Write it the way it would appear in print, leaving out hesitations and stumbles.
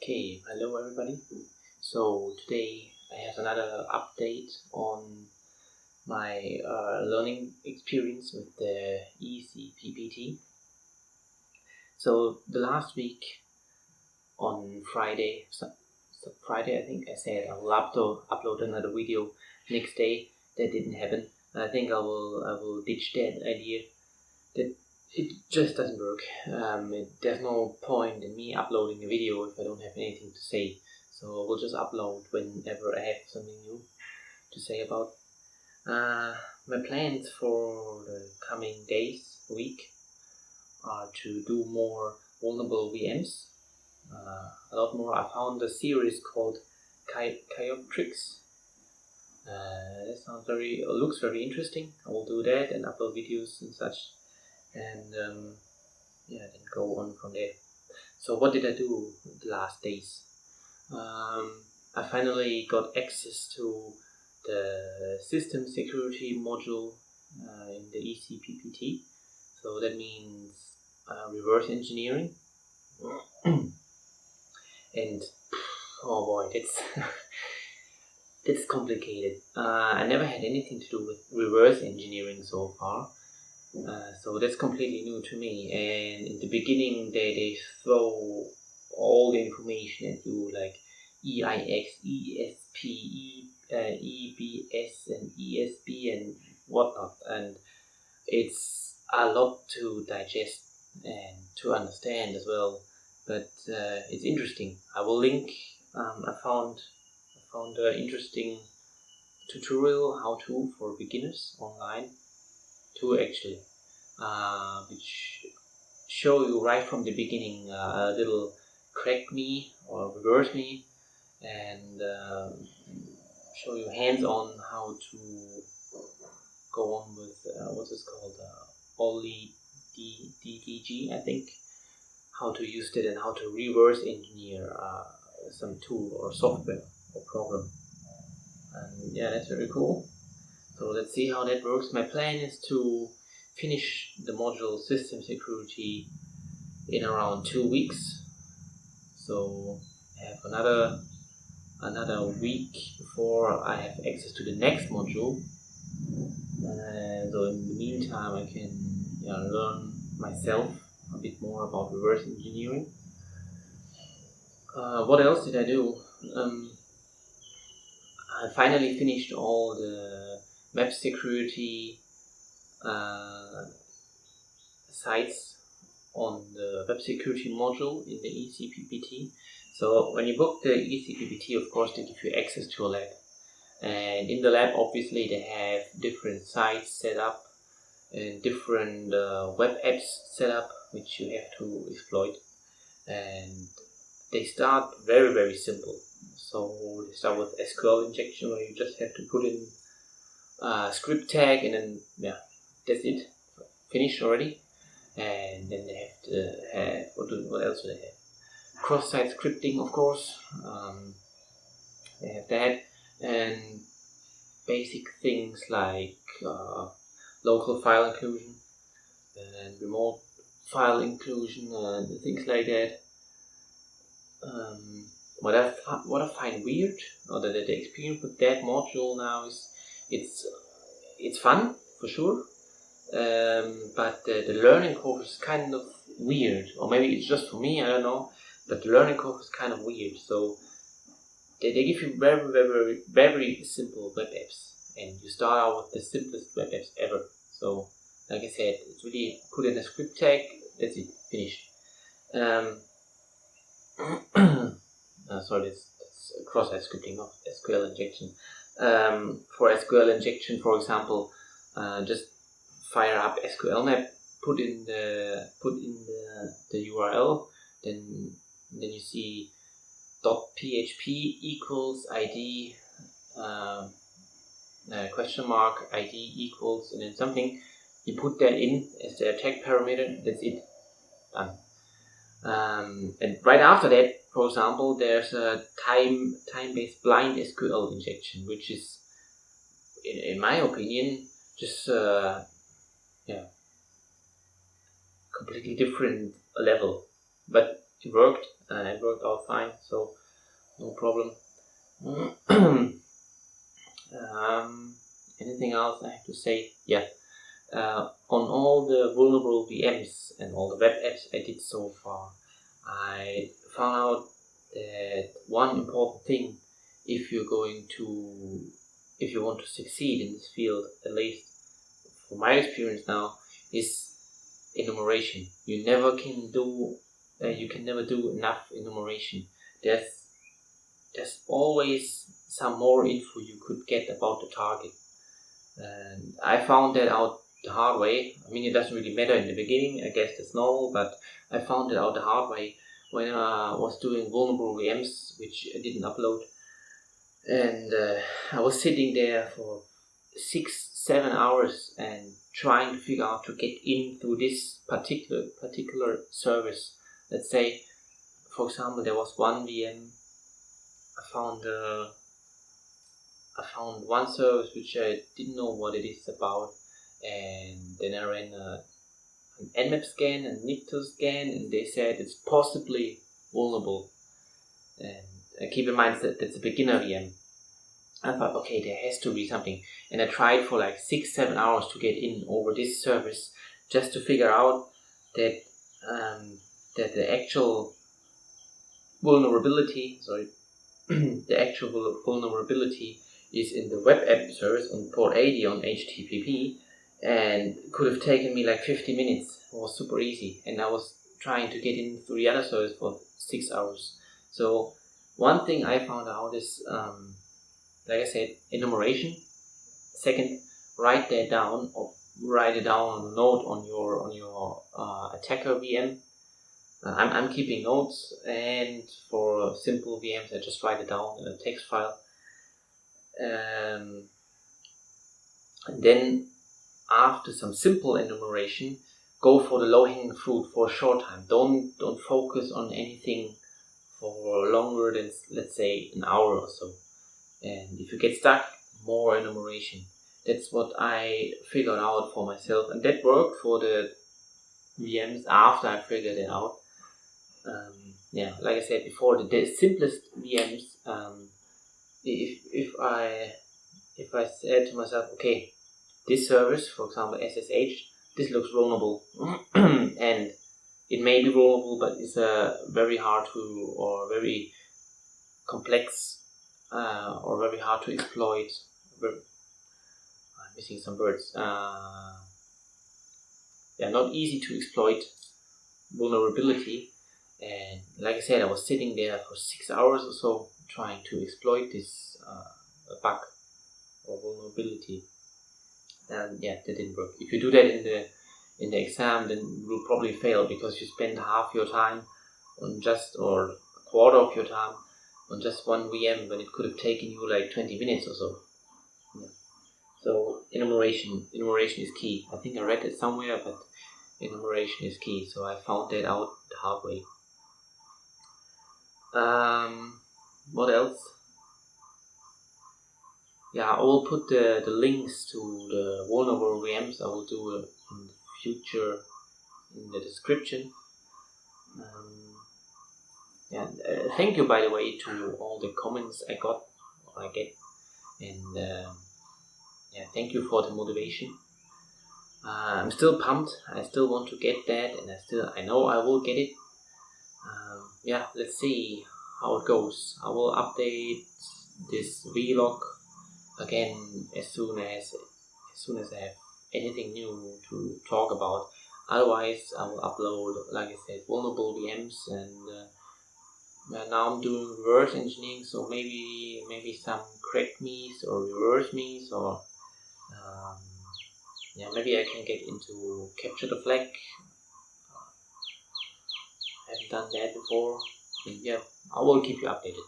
Okay, hello everybody. So today I have another update on my learning experience with the ecPPT. So the last week on Friday I think I said I will upload another video next day. That didn't happen. I think I will ditch that idea. That it just doesn't work. There's no point in me uploading a video if I don't have anything to say. So I will just upload whenever I have something new to say about. My plans for the coming days, week, are to do more vulnerable VMs. A lot more. I found a series called ecPPT. That looks very interesting. I will do that and upload videos and such. And then go on from there. So what did I do the last days? I finally got access to the system security module in the ecPPT. So that means reverse engineering. And oh boy, that's complicated. I never had anything to do with reverse engineering so far. So that's completely new to me, and in the beginning they throw all the information at you, like EIX, ESP, EBS and ESB and whatnot, and it's a lot to digest and to understand as well, but it's interesting. I will link. I found an interesting tutorial how-to for beginners online. Two actually, which show you right from the beginning a little crack me or reverse me, and show you hands-on how to go on with what's this called, Oli DDG, I think, how to use it and how to reverse engineer some tool or software or program. And yeah, that's very cool. So let's see how that works. My plan is to finish the module system security in around 2 weeks. So I have another week before I have access to the next module. So in the meantime, I can learn myself a bit more about reverse engineering. What else did I do? I finally finished all the web security sites on the web security module in the ecPPT. So when you book the ecPPT, of course, they give you access to a lab. And in the lab, obviously, they have different sites set up and different web apps set up, which you have to exploit. And they start very, very simple. So they start with SQL injection, where you just have to put in a script tag, and then that's it, finished already. And then they have to have what else do they have? Cross-site scripting, of course. They have that, and basic things like local file inclusion and remote file inclusion and things like that. What I find weird, or the experience with that module now, is it's fun for sure, but the learning curve is kind of weird, or maybe it's just for me, I don't know. But the learning curve is kind of weird. So they give you very, very, very simple web apps, and you start out with the simplest web apps ever. So like I said, it's really put in a script tag, that's it, finished. Sorry, that's cross-site scripting, not SQL injection. For SQL injection, for example, just fire up SQL map, put in the URL, then you see .php equals ID question mark ID equals, and then something. You put that in as the tag parameter. That's it, done. And right after that, for example, there's a time-based blind SQL injection, which is, in my opinion, just completely different level. But it worked. It worked out fine, so no problem. Anything else I have to say? Yeah. On all the vulnerable VMs and all the web apps I did so far, I found out that one important thing, if you want to succeed in this field, at least from my experience now, is enumeration. You can never do enough enumeration. There's always some more info you could get about the target. And I found that out the hard way. I mean, it doesn't really matter in the beginning, I guess that's normal, but I found it out the hard way when I was doing vulnerable VMs, which I didn't upload. And I was sitting there for 6-7 hours and trying to figure out to get in through this particular service. Let's say, for example, there was one VM. I found one service which I didn't know what it is about, and then I ran an Nmap scan and Nicto scan, and they said it's possibly vulnerable. And keep in mind that that's a beginner VM. I thought, okay, there has to be something, and I tried for like 6-7 hours to get in over this service just to figure out that the actual vulnerability, is in the web app service on port 80 on HTTP, and could have taken me like 50 minutes. It was super easy, and I was trying to get in through the other service for 6 hours. So one thing I found out is, like I said, enumeration. Second, write it down on a note on your attacker VM. I'm keeping notes, and for simple VMs I just write it down in a text file. And then after some simple enumeration, go for the low-hanging fruit for a short time. Don't focus on anything for longer than, let's say, an hour or so. And if you get stuck, more enumeration. That's what I figured out for myself, and that worked for the VMs after I figured it out. Like I said before, the simplest VMs, if I said to myself, okay, this service, for example SSH, this looks vulnerable, and it may be vulnerable, but it's very hard to, or very complex, or very hard to exploit. I'm missing some words. Not easy to exploit vulnerability. And like I said, I was sitting there for 6 hours or so trying to exploit this bug or vulnerability, and that didn't work. If you do that in the exam, then you will probably fail, because you spend half your time on or a quarter of your time on just one VM when it could have taken you like 20 minutes or so. Yeah. So enumeration is key. I think I read it somewhere, but enumeration is key. So I found that out the hard way. What else? Yeah, I will put the links to the vulnerable VMs. I will do in the future in the description. Thank you, by the way, to all the comments I get, and thank you for the motivation. I'm still pumped. I still want to get that, and I know I will get it. Let's see how it goes. I will update this vlog again as soon as I have anything new to talk about. Otherwise, I will upload, like I said, vulnerable VMs, and now I'm doing reverse engineering, so maybe some cracked me's or reverse me's, or maybe I can get into capture the flag. I haven't done that before. I will keep you updated.